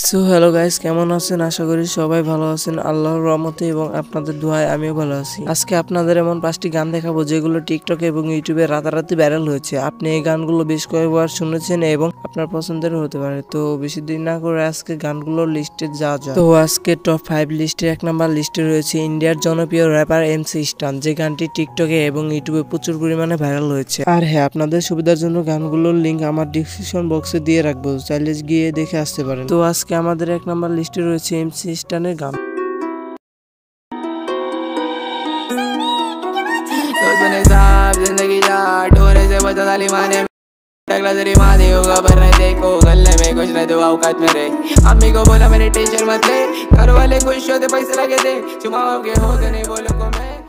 So hello guys, কেমন আছেন? আশা করি সবাই ভালো আছেন আল্লাহর রহমতে এবং আপনাদের দোয়ায় আমিও ভালো আছি। আজকে আপনাদের এমন 5টি গান দেখাবো যেগুলো টিকটক এবং ইউটিউবে রাতারাতি ভাইরাল হয়েছে। আপনি এই গানগুলো বেশ কয়েকবার শুনেছেন এবং আপনার পছন্দের হতে পারে। তো বেশি দেরি না করে আজকে গানগুলোর লিস্টে যাওয়া যাক। তো আজকে টপ 5 লিস্টের 1 নাম্বার লিস্টে রয়েছে ইন্ডিয়ার জনপ্রিয় র্যাপার এমসি স্টান, যে গানটি টিকটকে এবং ইউটিউবে প্রচুর পরিমাণে ভাইরাল হয়েছে। আর হ্যাঁ, আপনাদের সুবিধার জন্য গানগুলোর লিঙ্ক আমার ডিসক্রিপশন বক্সে দিয়ে রাখবো, চাইলে গিয়ে দেখে আসতে পারেন। তো আজকে আমাদের 1 নাম্বার লিস্টে রয়েছে এমসি স্টানের গান।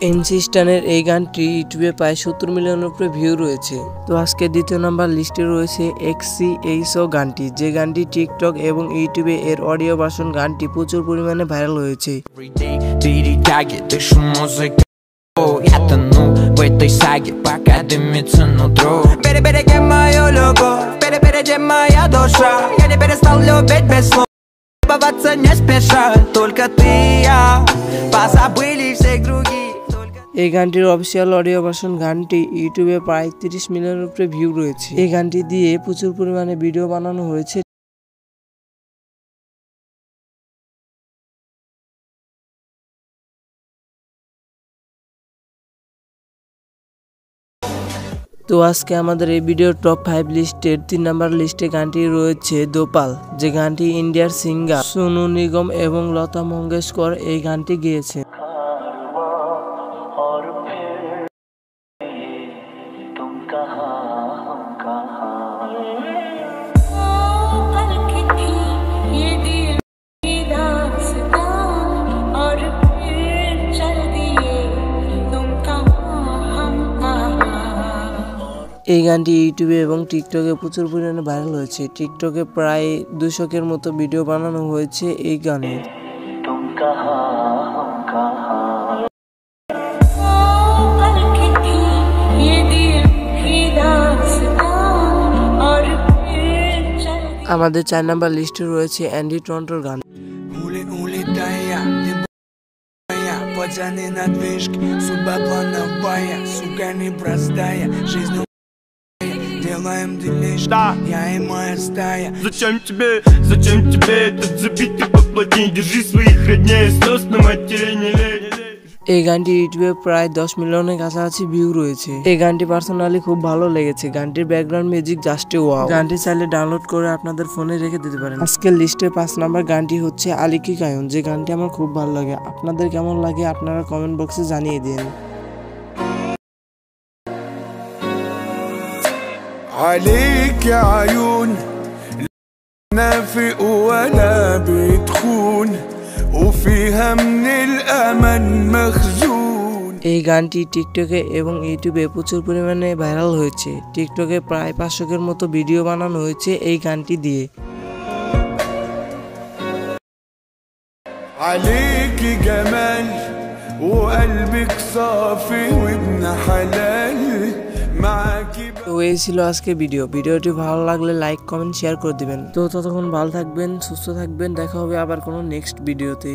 এমসি স্টানের এই গানটি ইউটিউবে প্রায় 70 মিলিয়নের উপরে ভিউ রয়েছে। তো আজকে দ্বিতীয় নাম্বার লিস্টে রয়েছে XCHO গানটি, যে গানটি টিকটক এবং ইউটিউবে এর অডিও ভার্সন গানটি প্রচুর পরিমাণে ভাইরাল হয়েছে। Я тону в этой саге, пока дымится нутро. Перебереги мою любовь, перебереги моя душа. Я не перестал любить без слов, любоваться не спеша. Только ты и я, позабыли всех других. এই গানটির অফিসিয়াল অডিও ভার্সন গানটি ইউটিউবে প্রায় 30 মিলিয়নের উপরে ভিউ রয়েছে। এই গানটি দিয়ে প্রচুর পরিমাণে ভিডিও বানানো হয়েছে। তো আজকে আমাদের এই ভিডিওর টপ 5 লিস্টের 3 নাম্বার লিস্টে গানটি রয়েছে দোপাল, যে গানটি ইন্ডিয়ার সিঙ্গার সোনু নিগম এবং লতা মঙ্গেশকর এই গানটি গেয়েছে। এই গানটি ইউটিউবে এবং টিকটকে প্রচুর পরিমাণে ভাইরাল হয়েছে। টিকটকে প্রায় 200 মতো ভিডিও বানানো হয়েছে এই গানে। আমাদের 4 নাম্বার লিস্টে রয়েছে অ্যান্ডি টরন্টোর গান। Пацаны на движке, судьба плановая, сука непростая, жизнь делаем делишки, я и моя стая. Зачем тебе этот забитый поплотней? Держи своих родней, снос на матери не лень. এই গানটি ইউটিউবে প্রায় 10 মিলিয়নের কাছাকাছি ভিউ রয়েছে। এই গানটি পার্সোনালি খুব ভালো লেগেছে। গানটির ব্যাকগ্রাউন্ড মিউজিক জাস্ট ওয়াও। গানটি চাইলে ডাউনলোড করে আপনাদের ফোনে রেখে দিতে পারেন। আজকের লিস্টে 5 নাম্বার গানটি হচ্ছে আলিকি কায়ন, যে গানটি আমার খুব ভালো লাগে। আপনাদের কেমন লাগে আপনারা কমেন্ট বক্সে জানিয়ে দিন। عليك عيون نافق ولا بتخون وفيها من الأمل مخزون। এই গানটি টিকটকে এবং ইউটিউবে প্রচুর পরিমাণে ভাইরাল হয়েছে। টিকটকে প্রায় 500 মতো ভিডিও বানানো হয়েছে এই গানটি দিয়ে। عليك جمال وقلبك صافي وابن حلال معاكي। তো এই ছিল আজকে ভিডিওটি ভালো লাগলে লাইক কমেন্ট শেয়ার করে দিবেন। তো ততক্ষণ ভালো থাকবেন, সুস্থ থাকবেন, দেখা হবে আবার কোনো নেক্সট ভিডিওতে।